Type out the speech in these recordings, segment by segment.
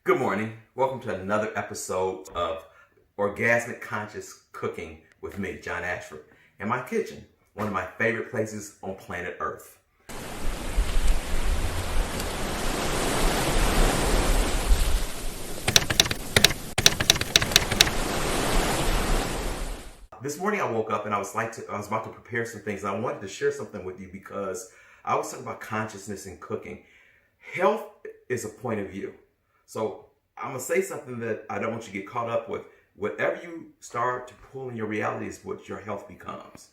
Good morning. Welcome to another episode of Orgasmic Conscious Cooking with me, John Ashford, in my kitchen, one of my favorite places on planet Earth. This morning I woke up and I was about to prepare some things. I wanted to share something with you because I was talking about consciousness in cooking. Health is a point of view. So I'm going to say something that I don't want you to get caught up with. Whatever you start to pull in your reality is what your health becomes.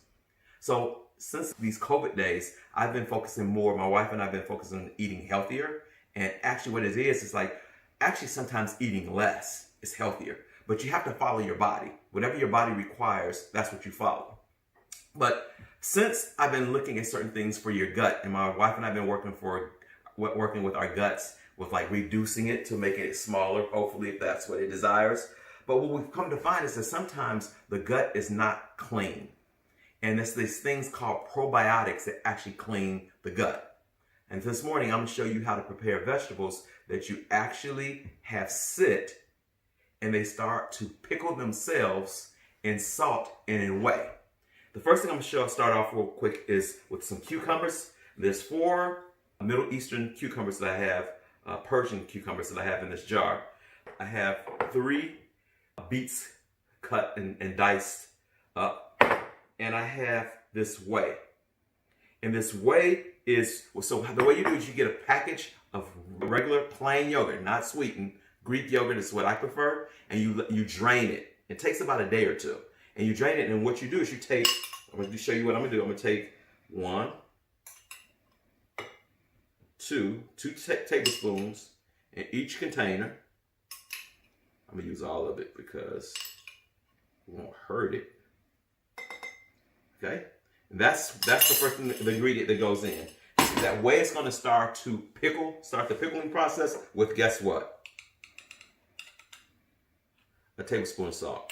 So since these COVID days, I've been focusing more, my wife and I have been focusing on eating healthier. And actually what it is like, actually sometimes eating less is healthier. But you have to follow your body. Whatever your body requires, that's what you follow. But since I've been looking at certain things for your gut, and my wife and I have been working with our guts, with like reducing it to making it smaller, hopefully, if that's what it desires. But what we've come to find is that sometimes the gut is not clean. And there's these things called probiotics that actually clean the gut. And this morning, I'm going to show you how to prepare vegetables that you actually have sit and they start to pickle themselves in salt and in whey. The first thing I'm going to start off real quick is with some cucumbers. There's 4 Middle Eastern cucumbers that I have, Persian cucumbers that I have in this jar. I have 3 beets cut and diced up, and I have this whey. And this whey is, so the way you do is you get a package of regular plain yogurt, not sweetened. Greek yogurt is what I prefer, and you drain it. It takes about a day or 2. And you drain it, and what you do is you take, I'm going to show you what I'm going to do. I'm going to take 1, 2 tablespoons in each container. I'm going to use all of it because we won't hurt it. Okay? And that's the first thing, the ingredient that goes in. That way it's going to start the pickling process with, guess what? A tablespoon of salt.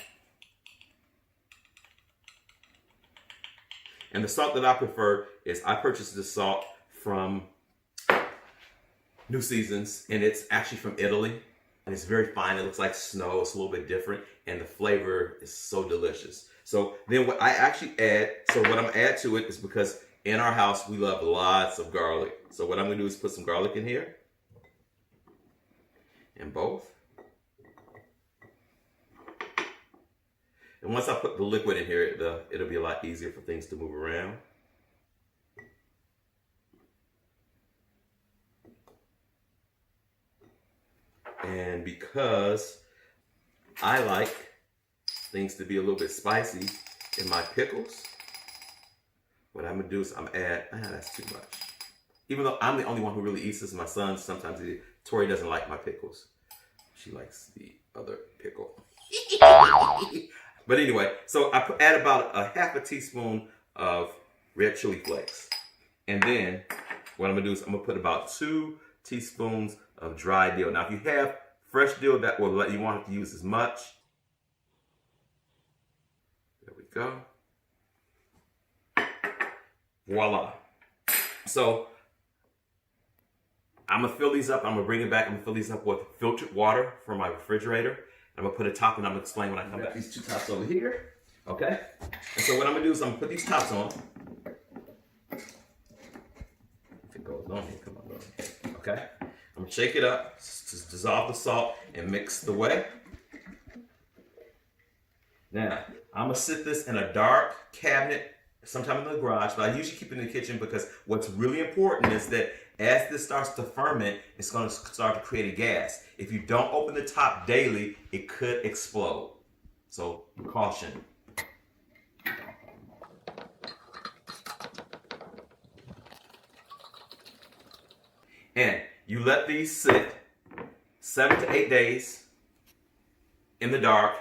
And the salt that I prefer is I purchased this salt from New Seasons, and it's actually from Italy. And it's very fine. It looks like snow. It's a little bit different, and the flavor is so delicious. So then what I actually add, so what I'm going to add to it is because in our house we love lots of garlic. So what I'm going to do is put some garlic in here. In both. And once I put the liquid in here, it'll be a lot easier for things to move around. And because I like things to be a little bit spicy in my pickles, what I'm gonna do is I'm gonna add, that's too much. Even though I'm the only one who really eats this, my son sometimes Tori doesn't like my pickles. She likes the other pickle. But anyway, so I add about a half a teaspoon of red chili flakes. And then what I'm gonna do is I'm gonna put about 2 teaspoons of dry dill. Now, if you have fresh dill, that will let you want to use as much. There we go. Voila. So I'm gonna fill these up. I'm gonna bring it back. I'm gonna fill these up with filtered water from my refrigerator. I'm gonna put a top, and I'm gonna explain when I come back. These 2 tops over here, okay? And so what I'm gonna do is I'm gonna put these tops on. If it goes on here, come on, okay? I'm gonna shake it up, just dissolve the salt, and mix the whey. Now, I'm gonna sit this in a dark cabinet, sometime in the garage, but I usually keep it in the kitchen because what's really important is that as this starts to ferment, it's gonna start to create a gas. If you don't open the top daily, it could explode. So, caution. And you let these sit 7 to 8 days in the dark,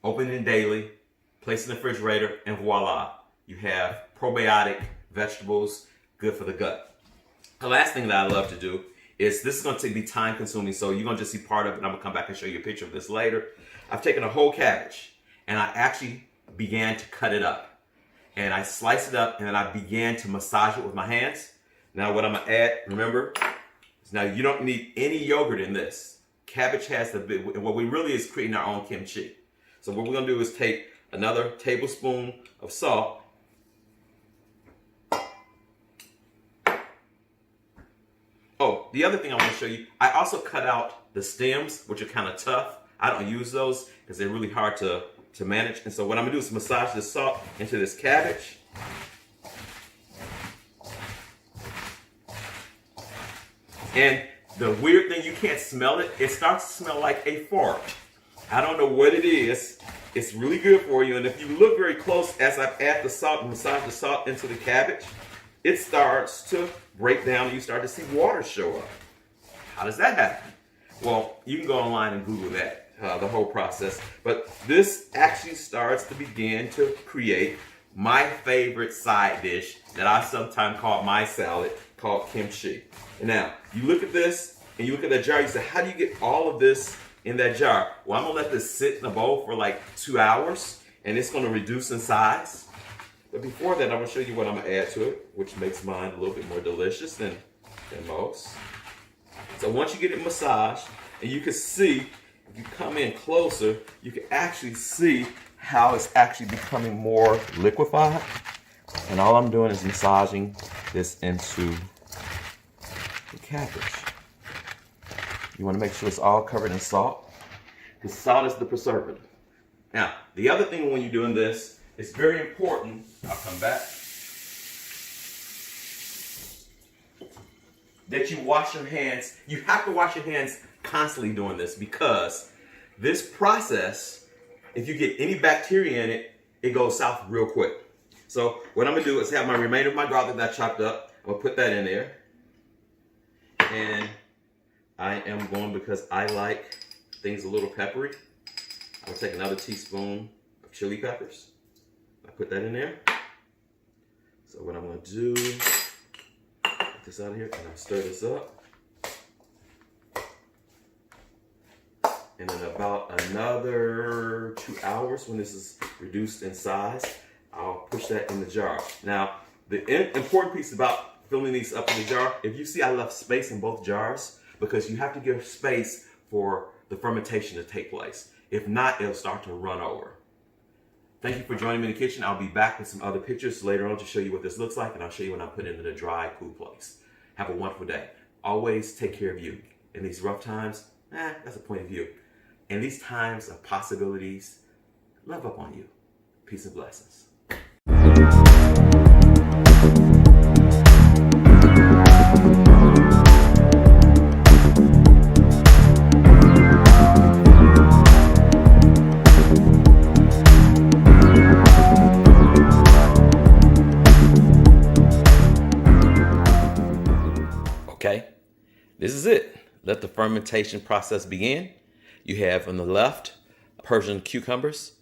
open it daily, place it in the refrigerator, and voila. You have probiotic vegetables, good for the gut. The last thing that I love to do is, this is going to be time consuming, so you're going to just see part of it, and I'm going to come back and show you a picture of this later. I've taken a whole cabbage, and I actually began to cut it up. And I sliced it up, and then I began to massage it with my hands. Now what I'm going to add, remember, now you don't need any yogurt in this. cabbage has the bit, what we really is creating our own kimchi. So what we're gonna do is take another tablespoon of salt. Oh, the other thing I want to show you, I also cut out the stems, which are kind of tough. I don't use those because they're really hard to manage. And so what I'm gonna do is massage the salt into this cabbage. And the weird thing, you can't smell it. It starts to smell like a fart. I don't know what it is. It's really good for you. And if you look very close as I add the salt and massage the salt into the cabbage, it starts to break down and you start to see water show up. How does that happen? Well, you can go online and Google that, the whole process. But this actually starts to begin to create my favorite side dish that I sometimes call my salad, called kimchi. And now, you look at this and you look at that jar, you say, how do you get all of this in that jar? Well, I'm gonna let this sit in a bowl for like 2 hours and it's gonna reduce in size. But before that, I'm gonna show you what I'm gonna add to it, which makes mine a little bit more delicious than most. So once you get it massaged, and you can see, if you come in closer, you can actually see how it's actually becoming more liquefied. And all I'm doing is massaging this into the cabbage. You want to make sure it's all covered in salt. The salt is the preservative. Now, the other thing when you're doing this, it's very important, I'll come back, that you wash your hands. You have to wash your hands constantly doing this because this process, if you get any bacteria in it, it goes south real quick. So what I'm gonna do is have my remainder of my garlic that I chopped up. I'm gonna put that in there. And I am going, because I like things a little peppery, I'm gonna take another teaspoon of chili peppers. I put that in there. So what I'm gonna do, get this out of here, and I'll stir this up. And in about another 2 hours, when this is reduced in size, I'll push that in the jar. Now, the important piece about filling these up in the jar, if you see I left space in both jars, because you have to give space for the fermentation to take place. If not, it'll start to run over. Thank you for joining me in the kitchen. I'll be back with some other pictures later on to show you what this looks like, and I'll show you when I put it in a dry, cool place. Have a wonderful day. Always take care of you. In these rough times, that's a point of view. In these times of possibilities, love up on you. Peace and blessings. Okay, this is it. Let the fermentation process begin. You have on the left Persian cucumbers.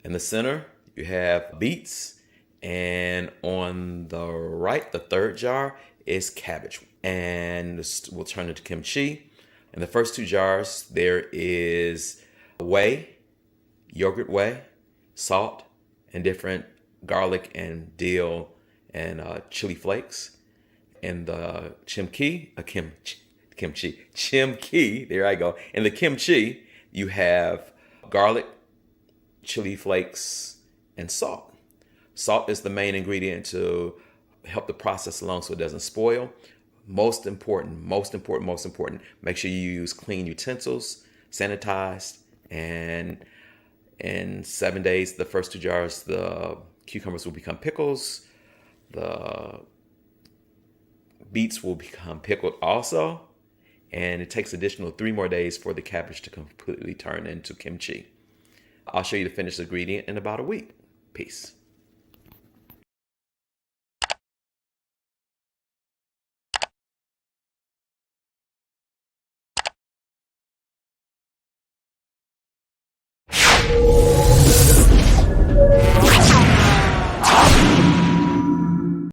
In the center, you have beets. And on the right, the third jar, is cabbage. And this will turn into kimchi. In the first two jars, there is whey, yogurt whey, salt, and different garlic and dill and chili flakes. In the chimki, there I go. In the kimchi, you have garlic, chili flakes, and salt. Salt is the main ingredient to help the process along so it doesn't spoil. Most important, make sure you use clean utensils, sanitized, and in 7 days, the first two jars, the cucumbers will become pickles. The beets will become pickled also. And it takes additional 3 more days for the cabbage to completely turn into kimchi. I'll show you the finished ingredient in about a week. Peace.